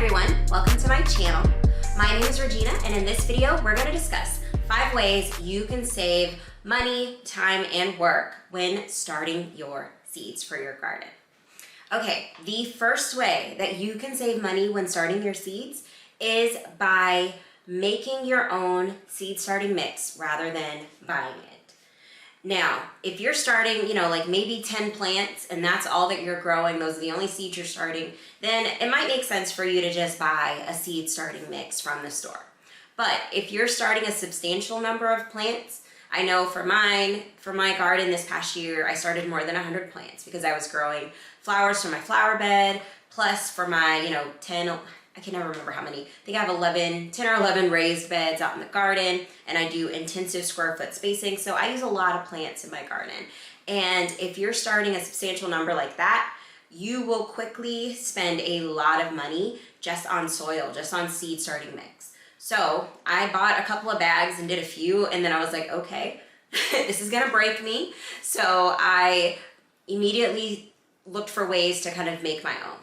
everyone, welcome to my channel. My name is Regina, and in this video, we're gonna discuss 5 ways you can save money, time, and work when starting your seeds for your garden. Okay, the first way that you can save money when starting your seeds is by making your own seed starting mix rather than buying it. Now, if you're starting, like maybe 10 plants and that's all that you're growing, those are the only seeds you're starting, then it might make sense for you to just buy a seed starting mix from the store. But if you're starting a substantial number of plants, I know for my garden this past year, I started more than 100 plants because I was growing flowers from my flower bed, plus for my, 10, I can never remember how many. I think I have 10 or 11 raised beds out in the garden, and I do intensive square foot spacing, so I use a lot of plants in my garden. And if you're starting a substantial number like that, you will quickly spend a lot of money just on soil, just on seed starting mix. So I bought a couple of bags and did a few, and then I was like, okay, this is gonna break me. So I immediately looked for ways to kind of make my own.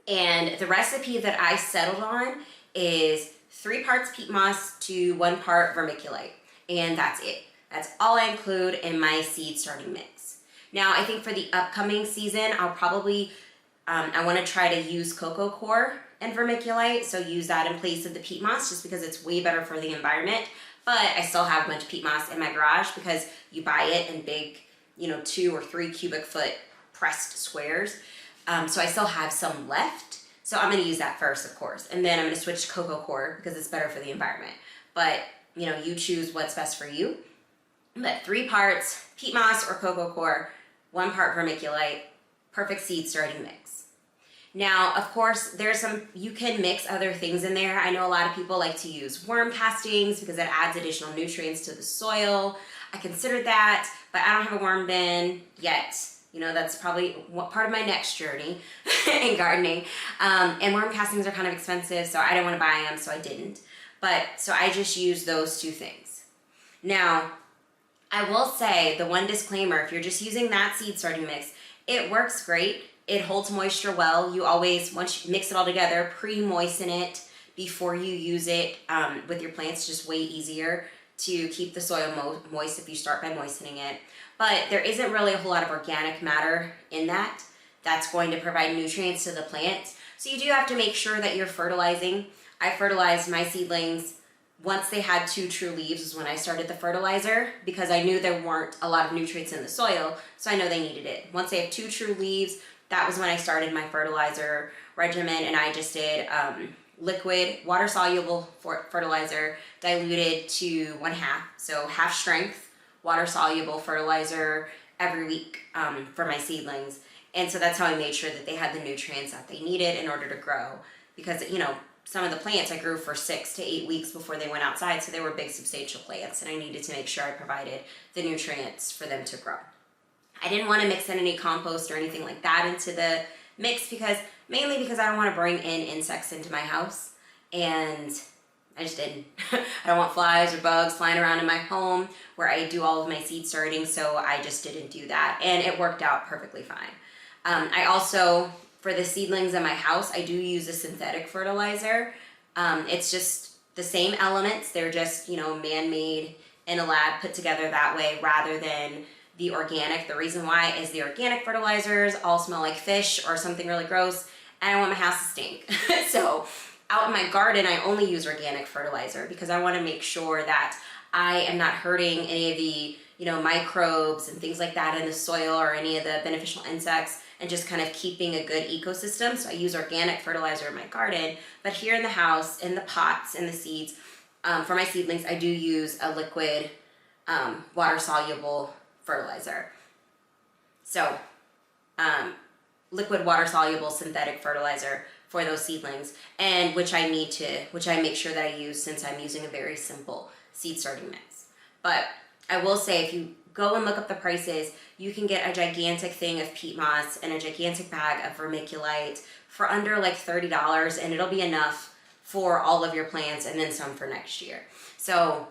And the recipe that I settled on is 3 parts peat moss to 1 part vermiculite. And that's it. That's all I include in my seed starting mix. Now, I think for the upcoming season, I'll probably, I want to try to use cocoa coir and vermiculite. So use that in place of the peat moss just because it's way better for the environment. But I still have a bunch of peat moss in my garage because you buy it in big, 2 or 3 cubic foot pressed squares. So I still have some left. So I'm going to use that first, of course. And then I'm going to switch to cocoa coir because it's better for the environment. But, you choose what's best for you. But 3 parts peat moss or cocoa coir, 1 part vermiculite, perfect seed starting mix. Now, of course, you can mix other things in there. I know a lot of people like to use worm castings because it adds additional nutrients to the soil. I considered that, but I don't have a worm bin yet. That's probably part of my next journey in gardening. And worm castings are kind of expensive, so I didn't want to buy them, so I didn't. So I just used those 2 things. Now, I will say the one disclaimer, if you're just using that seed starting mix, it works great. It holds moisture well. You always, once you mix it all together, pre-moisten it before you use it with your plants. Just way easier to keep the soil moist if you start by moistening it. But there isn't really a whole lot of organic matter in that. That's going to provide nutrients to the plants. So you do have to make sure that you're fertilizing. I fertilized my seedlings once they had 2 true leaves is when I started the fertilizer because I knew there weren't a lot of nutrients in the soil, so I know they needed it. Once they have 2 true leaves, that was when I started my fertilizer regimen, and I just did liquid, water-soluble fertilizer diluted to 1/2, so half strength water-soluble fertilizer every week for my seedlings. And so that's how I made sure that they had the nutrients that they needed in order to grow. Because, some of the plants I grew for 6 to 8 weeks before they went outside, so they were big, substantial plants, and I needed to make sure I provided the nutrients for them to grow. I didn't want to mix in any compost or anything like that into the mix mainly because I don't want to bring in insects into my house, and I just didn't. I don't want flies or bugs flying around in my home where I do all of my seed starting, so I just didn't do that, and it worked out perfectly fine. I also, for the seedlings in my house, I do use a synthetic fertilizer. It's just the same elements. They're just, man-made in a lab, put together that way rather than the organic. The reason why is the organic fertilizers all smell like fish or something really gross, and I want my house to stink. So out in my garden, I only use organic fertilizer because I want to make sure that I am not hurting any of the, microbes and things like that in the soil or any of the beneficial insects, and just kind of keeping a good ecosystem. So I use organic fertilizer in my garden, but here in the house, in the pots, in the seeds, for my seedlings, I do use a liquid water-soluble fertilizer. So liquid water-soluble synthetic fertilizer for those seedlings, and which I make sure that I use since I'm using a very simple seed starting mix. But I will say, if you go and look up the prices, you can get a gigantic thing of peat moss and a gigantic bag of vermiculite for under like $30, and it'll be enough for all of your plants and then some for next year. So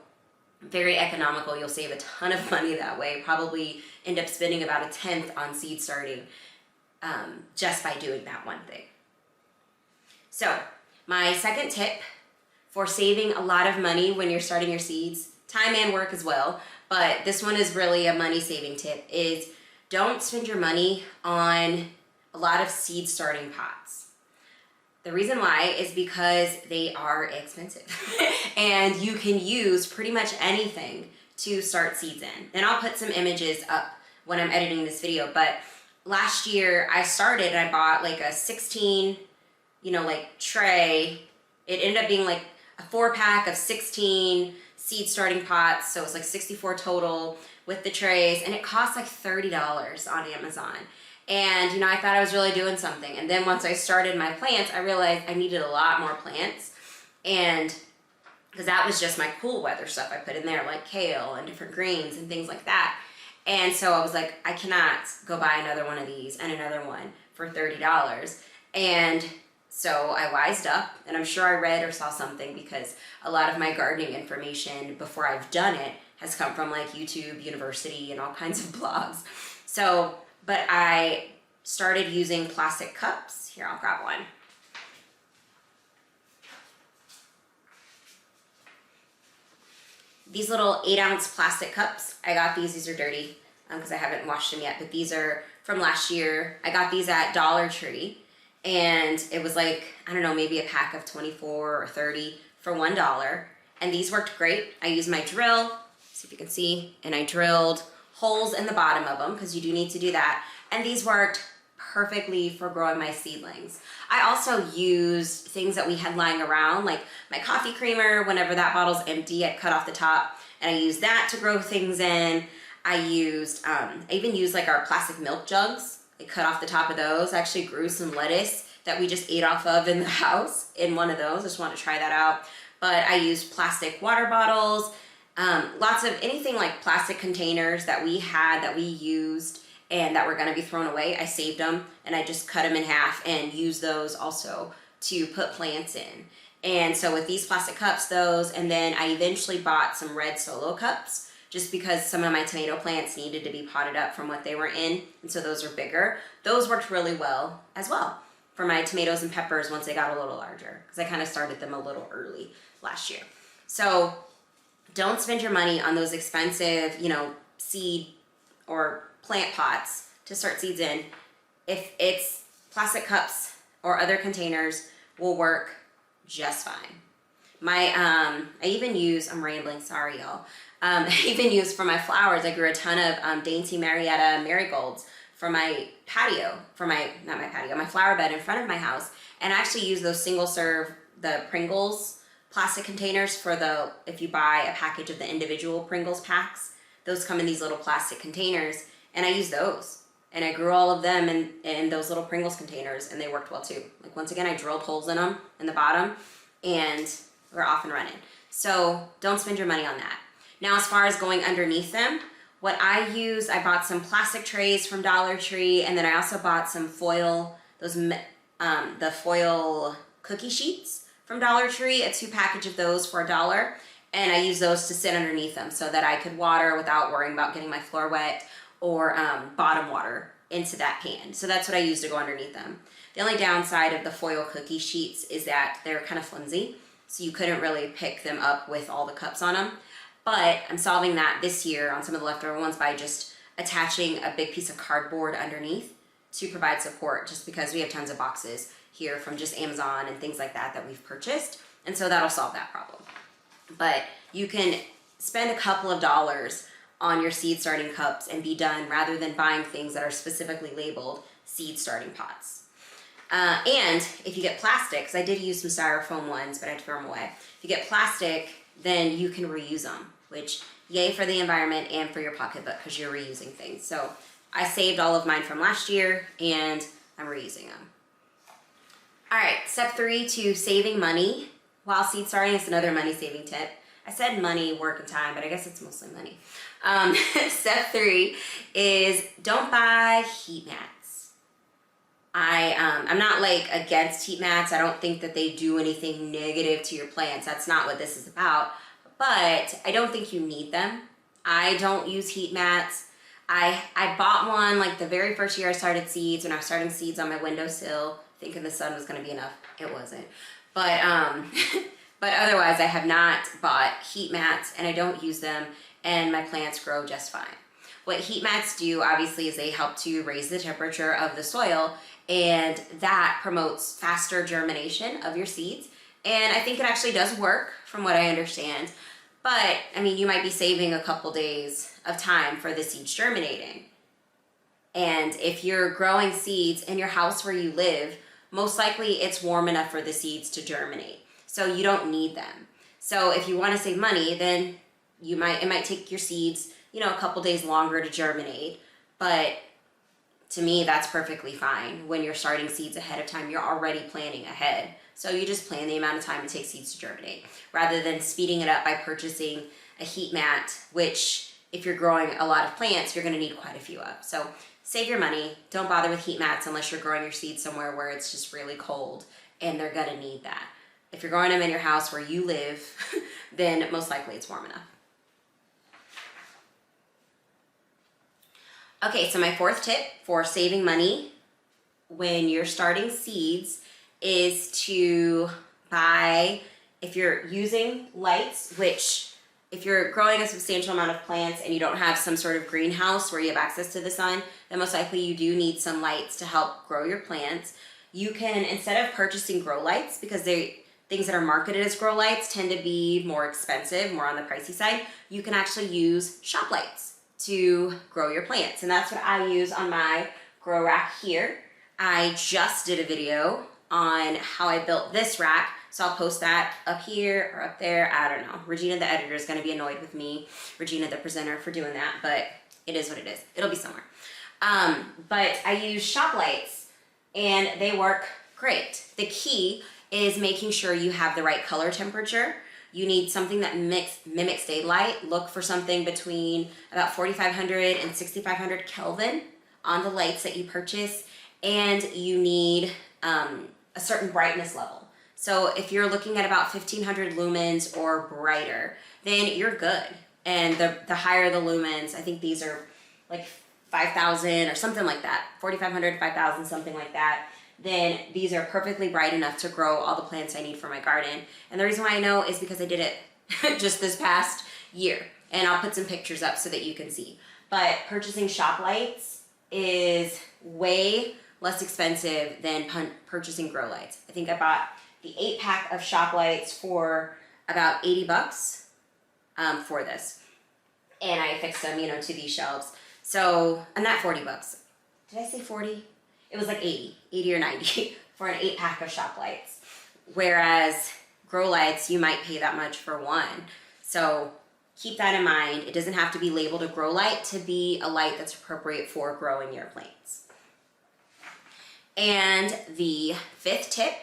very economical. You'll save a ton of money that way. Probably end up spending about 1/10 on seed starting just by doing that one thing. So My second tip for saving a lot of money when you're starting your seeds, time and work as well, but this one is really a money saving tip, is don't spend your money on a lot of seed starting pots. The reason why is because they are expensive and you can use pretty much anything to start seeds in. And I'll put some images up when I'm editing this video, but last year I started and I bought like a 16, like tray. It ended up being like a 4-pack of 16 seed starting pots, so it was like 64 total with the trays, and it cost like $30 on Amazon. And I thought I was really doing something, and then once I started my plants, I realized I needed a lot more plants, and because that was just my cool weather stuff I put in there, like kale and different greens and things like that. And so I was like, I cannot go buy another one of these and another one for $30. And so I wised up, and I'm sure I read or saw something, because a lot of my gardening information before I've done it has come from like YouTube, university, and all kinds of blogs. So, but I started using plastic cups. Here, I'll grab one. These little 8-ounce plastic cups, I got these are dirty because I haven't washed them yet, but these are from last year. I got these at Dollar Tree, and it was like, I don't know, maybe a pack of 24 or 30 for $1. And these worked great. I used my drill, see if you can see, and I drilled holes in the bottom of them because you do need to do that. And these worked perfectly for growing my seedlings. I also used things that we had lying around, like my coffee creamer. Whenever that bottle's empty, I cut off the top, and I used that to grow things in. I even used like our plastic milk jugs. I cut off the top of those. I actually grew some lettuce that we just ate off of in the house in one of those. I just wanted to try that out. But I used plastic water bottles, lots of anything like plastic containers that we had that we used and that were going to be thrown away. I saved them, and I just cut them in half and used those also to put plants in. And so with these plastic cups, those, and then I eventually bought some red Solo cups just because some of my tomato plants needed to be potted up from what they were in, and so those are bigger. Those worked really well as well for my tomatoes and peppers once they got a little larger, because I kind of started them a little early last year. So don't spend your money on those expensive, seed or plant pots to start seeds in. If it's plastic cups or other containers, will work just fine. I even use, I'm rambling, sorry y'all. I even use for my flowers, I grew a ton of dainty Marietta marigolds for my patio, my flower bed in front of my house. And I actually use those single serve, the Pringles plastic containers for if you buy a package of the individual Pringles packs, those come in these little plastic containers, and I use those. And I grew all of them in those little Pringles containers, and they worked well too. Like once again, I drilled holes in them in the bottom, and we're off and running. So don't spend your money on that. Now, as far as going underneath them, what I use, I bought some plastic trays from Dollar Tree, and then I also bought some foil, the foil cookie sheets from Dollar Tree, a 2-package of those for $1. And I use those to sit underneath them so that I could water without worrying about getting my floor wet or bottom water into that pan. So that's what I use to go underneath them. The only downside of the foil cookie sheets is that they're kind of flimsy, so you couldn't really pick them up with all the cups on them. But I'm solving that this year on some of the leftover ones by just attaching a big piece of cardboard underneath to provide support, just because we have tons of boxes here from just Amazon and things like that we've purchased. And so that'll solve that problem. But you can spend a couple of dollars on your seed starting cups and be done, rather than buying things that are specifically labeled seed starting pots. And if you get plastics, I did use some styrofoam ones, but I had to throw them away. If you get plastic, then you can reuse them, which yay for the environment and for your pocketbook, because you're reusing things. So I saved all of mine from last year, and I'm reusing them. All right, step 3 to saving money while seed starting is another money saving tip. I said money, work, and time, but I guess it's mostly money. Step 3 is don't buy heat mats. I'm not like against heat mats. I don't think that they do anything negative to your plants. That's not what this is about. But I don't think you need them. I don't use heat mats. I bought one like the very first year I started seeds, when I was starting seeds on my windowsill, thinking the sun was going to be enough. It wasn't. But but otherwise I have not bought heat mats, and I don't use them, and my plants grow just fine. What heat mats do, obviously, is they help to raise the temperature of the soil, and that promotes faster germination of your seeds. And I think it actually does work from what I understand. But, I mean, you might be saving a couple days of time for the seeds germinating. And if you're growing seeds in your house where you live, most likely it's warm enough for the seeds to germinate. So you don't need them. So if you want to save money, then it might take your seeds, you know, a couple days longer to germinate. But to me, that's perfectly fine. When you're starting seeds ahead of time, you're already planning ahead. So you just plan the amount of time it takes seeds to germinate, rather than speeding it up by purchasing a heat mat, which if you're growing a lot of plants, you're gonna need quite a few of. So save your money. Don't bother with heat mats unless you're growing your seeds somewhere where it's just really cold and they're gonna need that. If you're growing them in your house where you live, then most likely it's warm enough. Okay, so my fourth tip for saving money when you're starting seeds is to buy, if you're using lights, which if you're growing a substantial amount of plants and you don't have some sort of greenhouse where you have access to the sun, then most likely you do need some lights to help grow your plants. You can, instead of purchasing grow lights, because things that are marketed as grow lights tend to be more expensive, more on the pricey side, you can actually use shop lights to grow your plants. And that's what I use on my grow rack here. I just did a video on how I built this rack, so I'll post that up here or up there. I don't know. Regina, the editor, is going to be annoyed with me, Regina, the presenter, for doing that, but it is what it is. It'll be somewhere. But I use shop lights, and they work great. The key is making sure you have the right color temperature. You need something that mimics daylight. Look for something between about 4,500 and 6,500 Kelvin on the lights that you purchase, and you need a certain brightness level. So if you're looking at about 1,500 lumens or brighter, then you're good. And the higher the lumens, I think these are like 5,000 or something like that, 4,500, 5,000, something like that, then these are perfectly bright enough to grow all the plants I need for my garden. And the reason why I know is because I did it just this past year. And I'll put some pictures up so that you can see. But purchasing shop lights is way less expensive than purchasing grow lights. I think I bought the 8-pack of shop lights for about 80 bucks for this. And I fixed them, you know, to these shelves. So, and not 40 bucks. Did I say 40? It was like 80 or 90 for an 8-pack of shop lights. Whereas grow lights, you might pay that much for one. So keep that in mind. It doesn't have to be labeled a grow light to be a light that's appropriate for growing your plants. And the fifth tip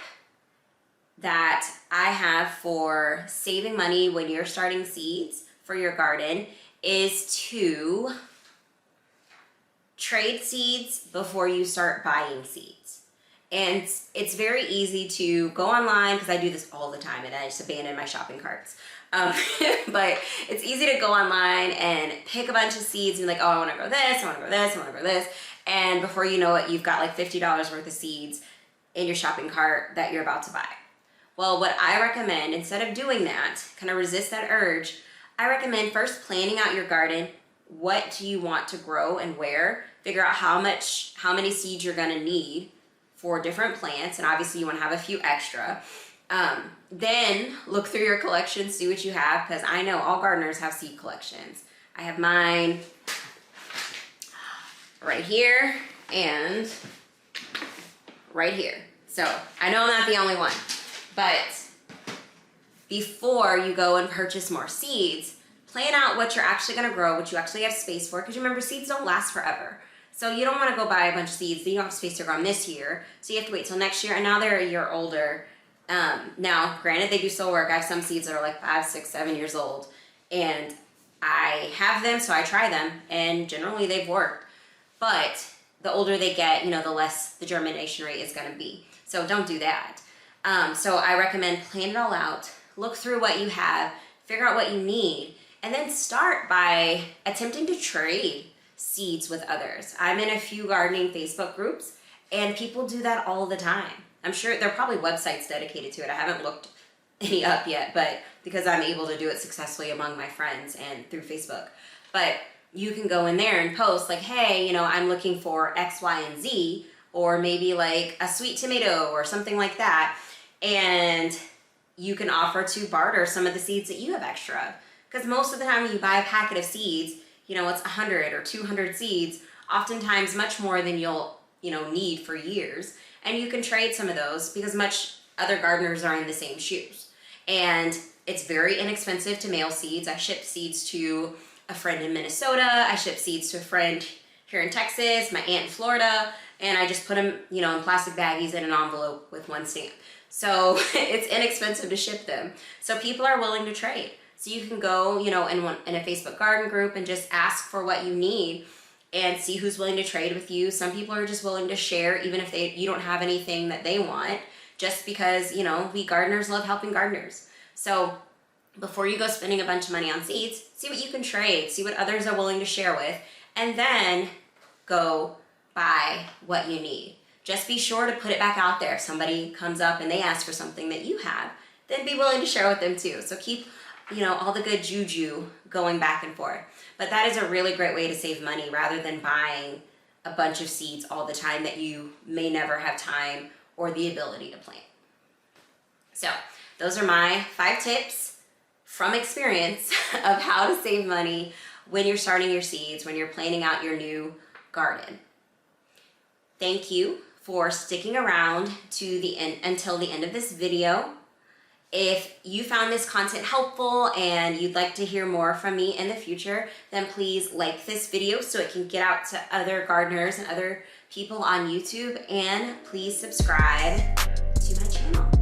that I have for saving money when you're starting seeds for your garden is to trade seeds before you start buying seeds. And it's very easy to go online, because I do this all the time and I just abandon my shopping carts. But it's easy to go online and pick a bunch of seeds and be like, oh, I want to grow this, I want to grow this, I want to grow this. And before you know it, you've got like $50 worth of seeds in your shopping cart that you're about to buy. Well, what I recommend, instead of doing that, kind of resist that urge, I recommend first planning out your garden. What do you want to grow and where? Figure out how many seeds you're gonna need for different plants, and obviously you wanna have a few extra. Then look through your collection, see what you have, because I know all gardeners have seed collections. I have mine right here and right here. So I know I'm not the only one, but before you go and purchase more seeds, plan out what you're actually gonna grow, what you actually have space for, because remember, seeds don't last forever. So you don't wanna go buy a bunch of seeds that you don't have space to grow them this year, so you have to wait till next year, and now they're a year older. Now, granted, they do still work. I have some seeds that are like 5, 6, 7 years old, and I have them, so I try them, and generally they've worked. But the older they get, you know, the less the germination rate is gonna be. So don't do that. So I recommend plan it all out, look through what you have, figure out what you need, and then start by attempting to trade seeds with others. I'm in a few gardening Facebook groups, and people do that all the time. I'm sure there are probably websites dedicated to it. I haven't looked any up yet, but because I'm able to do it successfully among my friends and through Facebook. But you can go in there and post like, hey, you know, I'm looking for X, Y, and Z, or maybe like a sweet tomato or something like that. And you can offer to barter some of the seeds that you have extra of. Because most of the time when you buy a packet of seeds, you know, it's 100 or 200 seeds, oftentimes much more than you'll, you know, need for years. And you can trade some of those because much other gardeners are in the same shoes. And it's very inexpensive to mail seeds. I ship seeds to a friend in Minnesota. I ship seeds to a friend here in Texas, my aunt in Florida, and I just put them, you know, in plastic baggies in an envelope with one stamp. So it's inexpensive to ship them. So people are willing to trade. So you can go, you know, in a Facebook garden group and just ask for what you need and see who's willing to trade with you. Some people are just willing to share even if you don't have anything that they want, just because, you know, we gardeners love helping gardeners. So before you go spending a bunch of money on seeds, see what you can trade, see what others are willing to share with, and then go buy what you need. Just be sure to put it back out there. If somebody comes up and they ask for something that you have, then be willing to share with them too. So keep, you know, all the good juju going back and forth. But that is a really great way to save money rather than buying a bunch of seeds all the time that you may never have time or the ability to plant. So those are my 5 tips from experience of how to save money when you're starting your seeds, when you're planning out your new garden. Thank you for sticking around to the end until the end of this video. If you found this content helpful and you'd like to hear more from me in the future, then please like this video so it can get out to other gardeners and other people on YouTube, and please subscribe to my channel.